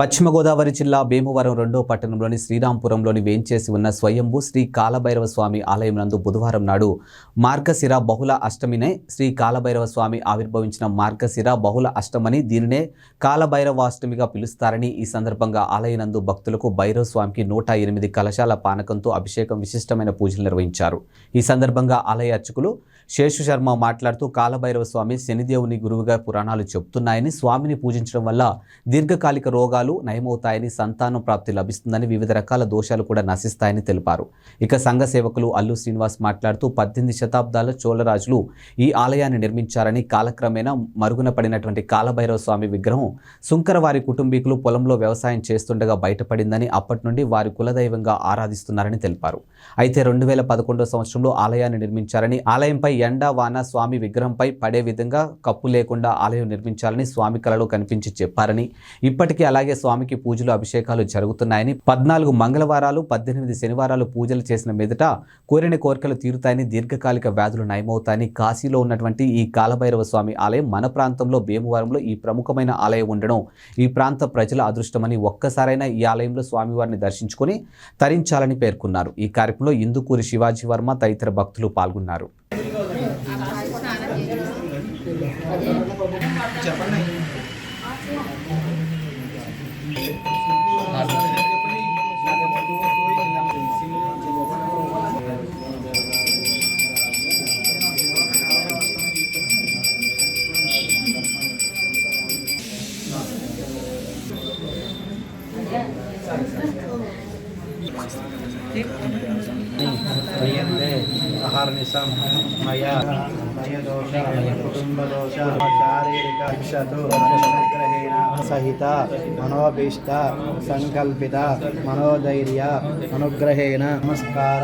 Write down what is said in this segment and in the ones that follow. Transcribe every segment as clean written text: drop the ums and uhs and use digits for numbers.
పశ్చిమ గోదావరి జిల్లా భీమవరం 2వ పట్టణంలోని శ్రీరాంపురంలోని వేంచేసి ఉన్న స్వయంభూ శ్రీ కాలభైరవ స్వామి ఆలయం నందు బుధవారం నాడు మార్గశిర బహుళ అష్టమినే శ్రీ కాలభైరవ స్వామి ఆవిర్భవించిన మార్గశిర బహుళ అష్టమని దీనినే కాలభైరవాష్టమిగా పిలుస్తారని ఈ సందర్భంగా ఆలయనందు భక్తులకు భైరవ స్వామికి 108 కలశాల పానకంతో అభిషేకం విశిష్టమైన పూజలు నిర్వహించారు. ఈ సందర్భంగా ఆలయ అర్చకులు శేషు శర్మ మాట్లాడుతూ కాలభైరవ స్వామి శనిదేవుని గురువుగా పురాణాలు చెబుతున్నాయని, స్వామిని పూజించడం వల్ల దీర్ఘకాలిక రోగాలు నయమవుతాయని, సంతానం ప్రాప్తి లభిస్తుందని, వివిధ రకాల దోషాలు కూడా నశిస్తాయని తెలిపారు. ఇక సంఘ సేవకులు అల్లు శ్రీనివాస్ మాట్లాడుతూ 18 శతాబ్దాల చోళరాజులు ఈ ఆలయాన్ని నిర్మించారని, కాలక్రమేణా మరుగున పడినటువంటి కాలభైరవ స్వామి విగ్రహం సుంకరవారి కుటుంబీకులు పొలంలో వ్యవసాయం చేస్తుండగా బయటపడిందని, అప్పటి నుండి వారి కులదైవంగా ఆరాధిస్తున్నారని తెలిపారు. అయితే 2011 సంవత్సరంలో ఆలయాన్ని నిర్మించారని, ఆలయంపై ఎండ వాన స్వామి విగ్రహంపై పడే విధంగా కప్పు లేకుండా ఆలయం నిర్మించాలని స్వామి కలలో కనిపించి చెప్పారని, ఇప్పటికీ అలాగే స్వామికి పూజలు అభిషేకాలు జరుగుతున్నాయని, 14 మంగళవారాలు 18 శనివారాలు పూజలు చేసిన మీదట కోరిన కోరికలు తీరుతాయని, దీర్ఘకాలిక వ్యాధులు నయమవుతాయని, కాశీలో ఉన్నటువంటి ఈ కాలభైరవ స్వామి ఆలయం మన ప్రాంతంలో భీమవరంలో ఈ ప్రముఖమైన ఆలయం ఉండడం ఈ ప్రాంత ప్రజల అదృష్టమని, ఒక్కసారైనా ఈ ఆలయంలో స్వామివారిని దర్శించుకొని తరించాలని పేర్కొన్నారు. ఈ కార్యక్రమంలో ఇందుకూరి శివాజీ వర్మ తదితర భక్తులు పాల్గొన్నారు. అహర్నిశం మయా దోష కుటుంబదోష శారీరక విషతోగ్రహేణ సహిత మనోభీష్ట సంకల్పిత మనోధైర్య అనుగ్రహేణ నమస్కార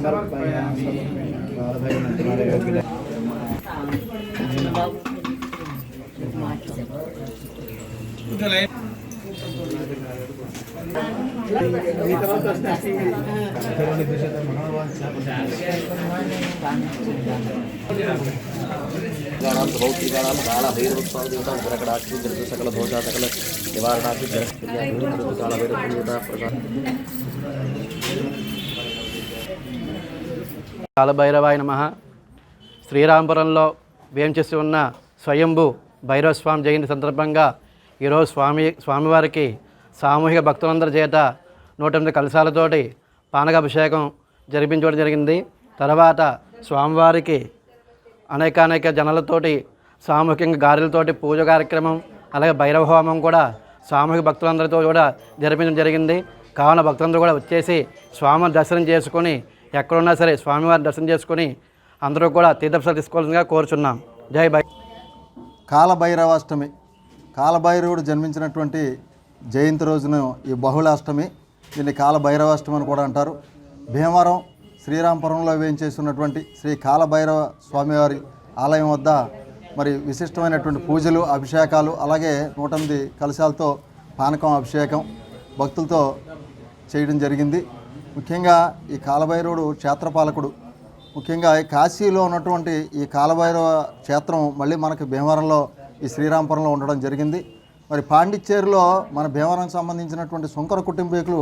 సమర్పయామి. కాలభైరవాయ నమః. శ్రీరాంపురంలో వేంచేసి ఉన్న స్వయంభూ భైరవ స్వామి జయంతి సందర్భంగా ఈరోజు స్వామివారికి సామూహిక భక్తులందరి చేత 108 కలశాలతోటి పానకాభిషేకం జరిపించడం జరిగింది. తర్వాత స్వామివారికి అనేక జనాలతోటి సామూహికంగా గారెలతోటి పూజ కార్యక్రమం, అలాగే భైరవ హోమం కూడా సామూహిక భక్తులందరితో కూడా జరిపించడం జరిగింది. కావున భక్తులందరూ కూడా వచ్చేసి స్వామివారి దర్శనం చేసుకొని, ఎక్కడున్నా సరే స్వామివారి దర్శనం చేసుకొని అందరూ కూడా తీర్థప్రసాదాలు తీసుకోవాల్సిందిగా కోరుచున్నాం. జై భై. కాలభైరవాష్టమి, కాలభైరవుడు జన్మించినటువంటి జయంతి రోజున ఈ బహుళాష్టమి, దీన్ని కాలభైరవాష్టమి అని కూడా అంటారు. భీమవరం శ్రీరాంపురంలో వేయించేస్తున్నటువంటి శ్రీ కాలభైరవ స్వామివారి ఆలయం వద్ద మరి విశిష్టమైనటువంటి పూజలు, అభిషేకాలు, అలాగే 108 కలశాలతో పానకం అభిషేకం భక్తులతో చేయడం జరిగింది. ముఖ్యంగా ఈ కాలభైరవుడు క్షేత్రపాలకుడు. ముఖ్యంగా కాశీలో ఉన్నటువంటి ఈ కాలభైరవ క్షేత్రం మళ్ళీ మనకి భీమవరంలో ఈ శ్రీరాంపురంలో ఉండడం జరిగింది. మరి పాండిచ్చేరిలో మన భీమవరానికి సంబంధించినటువంటి సుంకర కుటుంబీకులు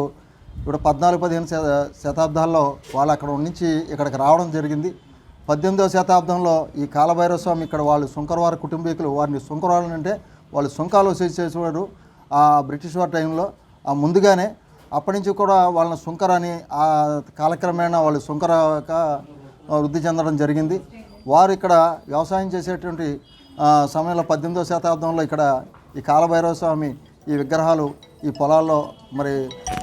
ఇప్పుడు 14-15 శతాబ్దాల్లో వాళ్ళు అక్కడ నుంచి ఇక్కడికి రావడం జరిగింది. 18వ శతాబ్దంలో ఈ కాలభైరవ స్వామి ఇక్కడ వాళ్ళు సుంకరవారి కుటుంబీకులు, వారిని సుంకరవాళ్ళు అంటే వాళ్ళు సుంకాలు వసూలు చేసేవారు ఆ బ్రిటిష్ వారి టైంలో. ముందుగానే అప్పటి నుంచి కూడా వాళ్ళని సుంకరని, ఆ కాలక్రమేణా వాళ్ళు సుంకరగా వృద్ధి చెందడం జరిగింది. వారు ఇక్కడ వ్యవసాయం చేసేటువంటి సమయంలో 18వ శతాబ్దంలో ఇక్కడ ఈ కాలభైరవ స్వామి ఈ విగ్రహాలు ఈ పొలాల్లో మరి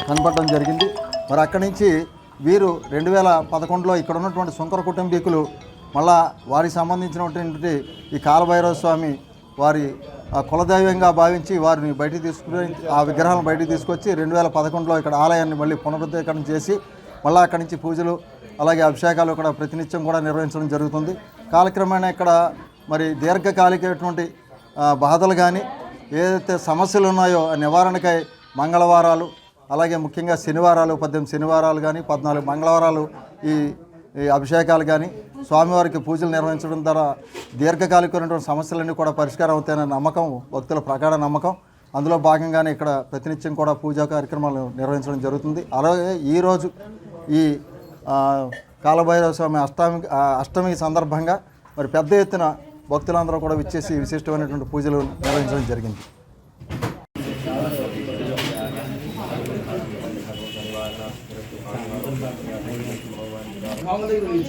కనపడడం జరిగింది. మరి అక్కడి నుంచి వీరు 2011లో ఇక్కడ ఉన్నటువంటి సుంకర కుటుంబీకులు మళ్ళా వారికి సంబంధించినటువంటి ఈ కాలభైరవ స్వామి వారి కులదైవంగా భావించి వారిని బయటికి తీసుకుని ఆ విగ్రహాలను బయటికి తీసుకొచ్చి 2011లో ఇక్కడ ఆలయాన్ని మళ్ళీ పునరుద్ధీకరణ చేసి మళ్ళీ అక్కడి నుంచి పూజలు అలాగే అభిషేకాలు కూడా ప్రతినిత్యం కూడా నిర్వహించడం జరుగుతుంది. కాలక్రమేణా ఇక్కడ మరి దీర్ఘకాలికమైనటువంటి బాధలు కానీ ఏదైతే సమస్యలు ఉన్నాయో నివారణకై మంగళవారాలు, అలాగే ముఖ్యంగా శనివారాలు 18 శనివారాలు కానీ 14 మంగళవారాలు ఈ అభిషేకాలు కానీ స్వామివారికి పూజలు నిర్వహించడం ద్వారా దీర్ఘకాలికమైనటువంటి సమస్యలన్నీ కూడా పరిష్కారం అవుతాయనే నమ్మకం భక్తుల ప్రగాఢ నమ్మకం. అందులో భాగంగానే ఇక్కడ ప్రతినిత్యం కూడా పూజా కార్యక్రమాలు నిర్వహించడం జరుగుతుంది. అలాగే ఈరోజు ఈ కాలభైరవ స్వామి అష్టమి సందర్భంగా మరి పెద్ద ఎత్తున భక్తులందరూ కూడా విచ్చేసి విశిష్టమైనటువంటి పూజలు నిర్వహించడం జరిగింది.